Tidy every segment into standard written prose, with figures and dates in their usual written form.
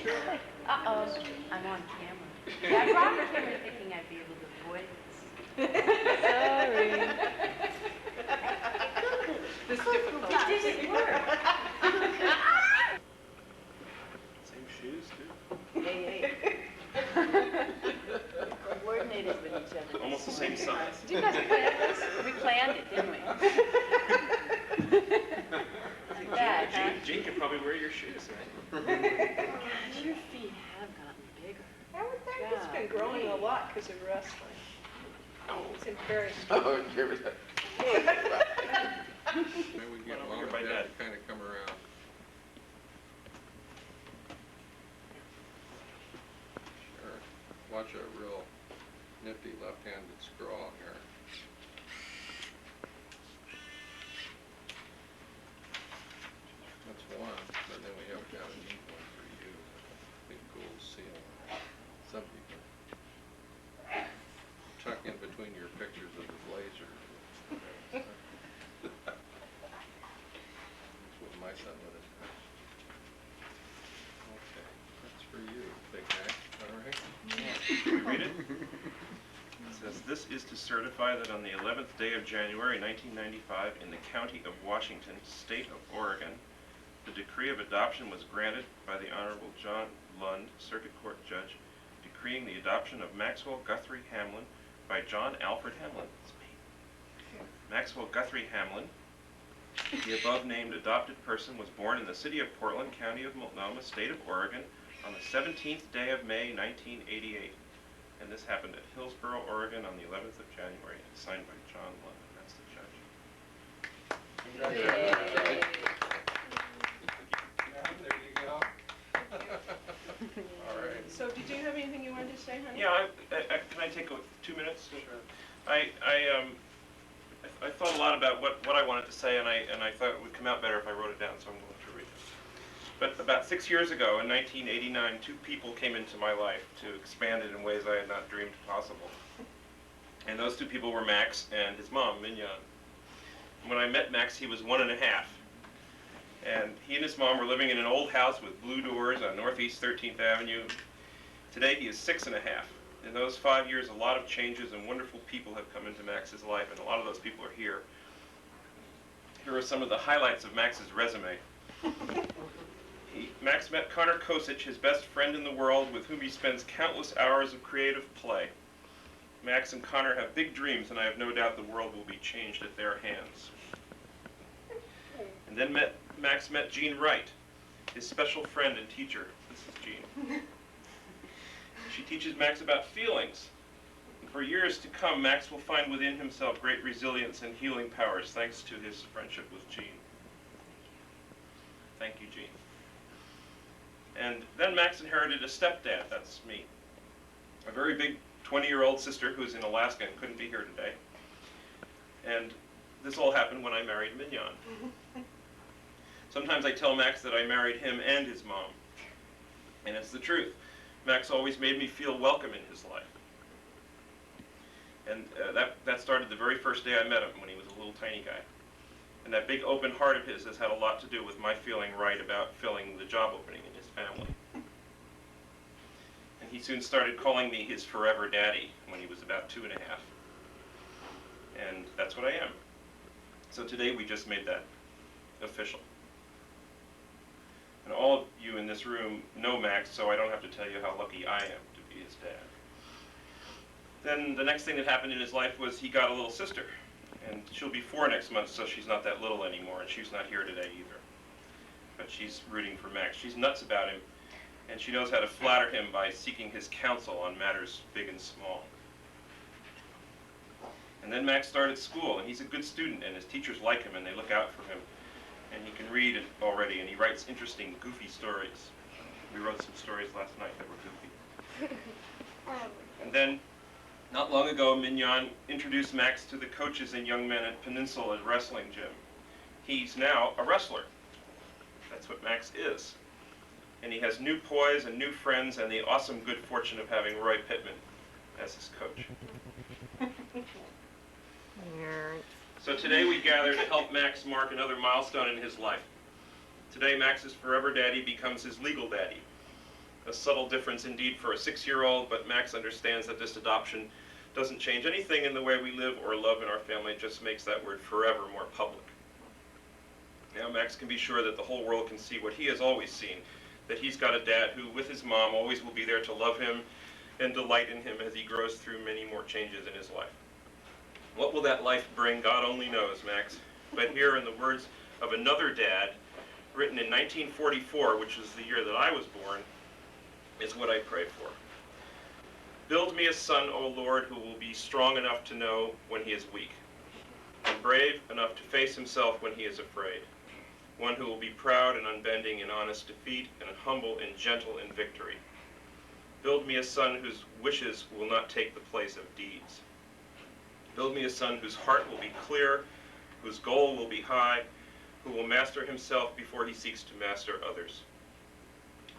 Uh-oh, I'm on camera. I brought the camera thinking I'd be able to avoid this. Sorry. This difficult. It didn't work. Same shoes, too. Hey. Coordinated with each other. Almost the same size. Did you guys plan this? We planned it, didn't we? Bad, huh? Jean could probably wear your shoes, right? Your feet have gotten bigger. I would think it's been growing a lot because of wrestling. It's in very Oh, give it that. Maybe we get Why don't we mom hear and my dad dad? to kind of come around. Sure. Watch a real nifty left-handed scrawl here. That's one, but then we have got a neat one for you. Big gold seal. Some people tuck in between your pictures of the blazer. That's what my son would have done. Okay, that's for you, Big Mac. All right? Can we read it? It says, "This is to certify that on the 11th day of January 1995 in the County of Washington, State of Oregon, the decree of adoption was granted by the Honorable John Lund, Circuit Court Judge, decreeing the adoption of Maxwell Guthrie Hamlin by John Alfred Hamlin." That's me. Maxwell Guthrie Hamlin, the above-named adopted person, was born in the city of Portland, County of Multnomah, State of Oregon, on the 17th day of May, 1988. And this happened at Hillsboro, Oregon, on the 11th of January, and signed by John Lund. That's the judge. There you go. All right. So did you have anything you wanted to say, honey? Yeah, can I take 2 minutes? Sure. I thought a lot about what I wanted to say, and I thought it would come out better if I wrote it down, so I'm going to read it. But about 6 years ago, in 1989, two people came into my life to expand it in ways I had not dreamed possible. And those two people were Max and his mom, Mignon. When I met Max, he was 1.5. And he and his mom were living in an old house with blue doors on Northeast 13th Avenue. Today, he is 6.5. In those 5 years, a lot of changes and wonderful people have come into Max's life, and a lot of those people are here. Here are some of the highlights of Max's resume. Max met Connor Kosich, his best friend in the world, with whom he spends countless hours of creative play. Max and Connor have big dreams, and I have no doubt the world will be changed at their hands. And then Max met Jean Wright, his special friend and teacher. This is Jean. She teaches Max about feelings. And for years to come, Max will find within himself great resilience and healing powers thanks to his friendship with Jean. Thank you, Jean. And then Max inherited a stepdad, that's me. A very big 20-year-old sister who's in Alaska and couldn't be here today. And this all happened when I married Mignon. Sometimes I tell Max that I married him and his mom. And it's the truth. Max always made me feel welcome in his life. And that started the very first day I met him when he was a little tiny guy. And that big open heart of his has had a lot to do with my feeling right about filling the job opening in his family. And he soon started calling me his forever daddy when he was about 2.5. And that's what I am. So today we just made that official. And all of you in this room know Max, so I don't have to tell you how lucky I am to be his dad. Then the next thing that happened in his life was he got a little sister. And she'll be 4 next month, so she's not that little anymore, and she's not here today either. But she's rooting for Max. She's nuts about him, and she knows how to flatter him by seeking his counsel on matters big and small. And then Max started school, and he's a good student, and his teachers like him, and they look out for him. And he can read it already, and he writes interesting, goofy stories. We wrote some stories last night that were goofy. And then, not long ago, Mignon introduced Max to the coaches and young men at Peninsula Wrestling Gym. He's now a wrestler. That's what Max is. And he has new poise and new friends and the awesome good fortune of having Roy Pittman as his coach. So today we gather to help Max mark another milestone in his life. Today Max's forever daddy becomes his legal daddy. subtle difference indeed for a 6-year-old, but Max understands that this adoption doesn't change anything in the way we live or love in our family. It just makes that word forever more public. Now Max can be sure that the whole world can see what he has always seen, that he's got a dad who, with his mom, always will be there to love him and delight in him as he grows through many more changes in his life. What will that life bring? God only knows, Max. But here, in the words of another dad, written in 1944, which is the year that I was born, is what I pray for. Build me a son, O Lord, who will be strong enough to know when he is weak, and brave enough to face himself when he is afraid. One who will be proud and unbending in honest defeat, and humble and gentle in victory. Build me a son whose wishes will not take the place of deeds. Build me a son whose heart will be clear, whose goal will be high, who will master himself before he seeks to master others.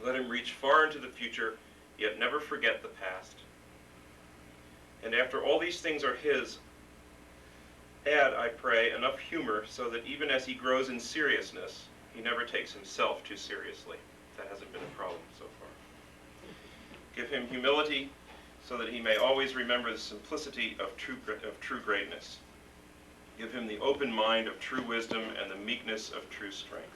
Let him reach far into the future, yet never forget the past. And after all these things are his, add, I pray, enough humor so that even as he grows in seriousness, he never takes himself too seriously. That hasn't been a problem so far. Give him humility so that he may always remember the simplicity of true greatness. Give him the open mind of true wisdom and the meekness of true strength.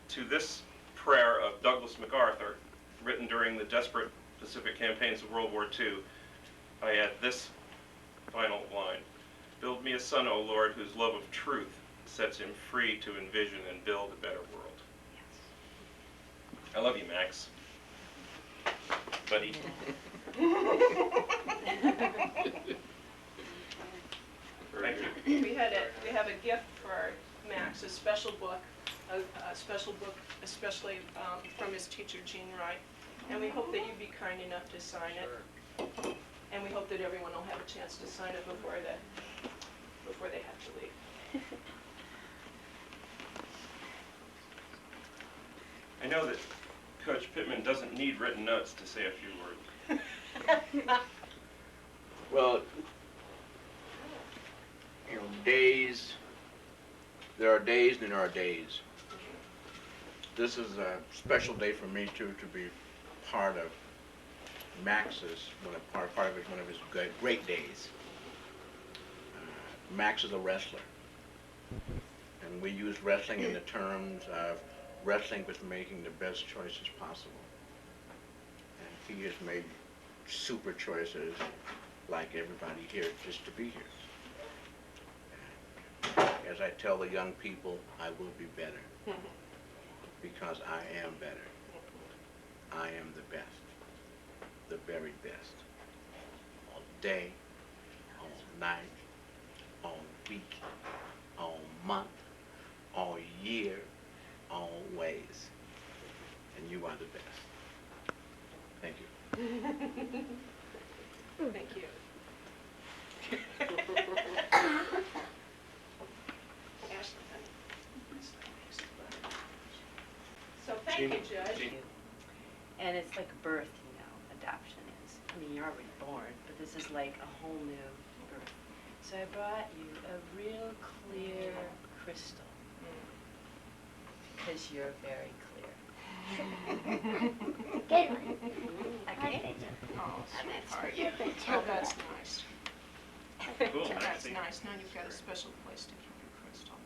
To this prayer of Douglas MacArthur, written during the desperate Pacific campaigns of World War II, I add this final line. Build me a son, O Lord, whose love of truth sets him free to envision and build a better world. I love you, Max. Buddy. Thank you. We have a gift for Max, a special book, especially from his teacher, Jean Wright. And we hope that you'd be kind enough to sign it. And we hope that everyone will have a chance to sign it before they have to leave. I know that Coach Pittman doesn't need written notes to say a few words. Well, days, there are days and there are days. This is a special day for me too, to be part of Max's, part of one of his great days. Max is a wrestler, and we use wrestling in the terms of wrestling with making the best choices possible. And he has made super choices, like everybody here, just to be here. As I tell the young people, I will be better, because I am better. I am the best, the very best. All day, all night, all week, all month, all year, always. And you are the best. Thank you. Thank you. Ashley, honey. So thank you, Judge. And it's like birth, adoption is. I mean, you're already born, but this is like a whole new birth. So I brought you a real clear crystal, because you're very clear. Good one. Okay. Oh, That's sweetheart. for you. Oh, that's nice. Cool, That's nice. nice. Now you've got a special place to keep your crystal.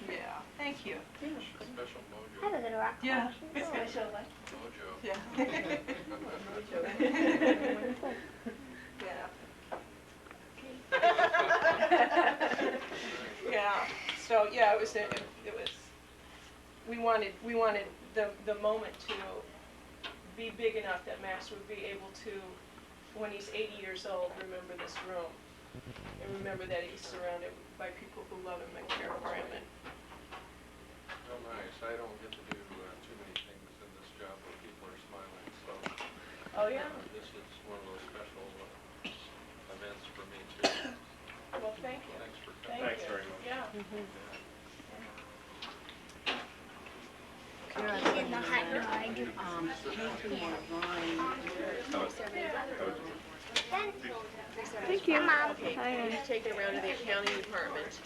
Yeah, thank you. Special I have mojo. a little rock Yeah. collection. Special what? Mojo. Yeah. Yeah. Yeah. So yeah, it was. We wanted the moment to be big enough that Max would be able to, when he's 80 years old, remember this room and remember that he's surrounded by people who love him and care for him. And Oh, nice. I don't get to do too many things in this job where people are smiling, so oh yeah. this is one of those special events for me too. Well, thank you. Thanks for Thank coming. Thanks you. very much. Yeah. He's in the hot dog. Thank you. Mom. Take it around to the accounting department.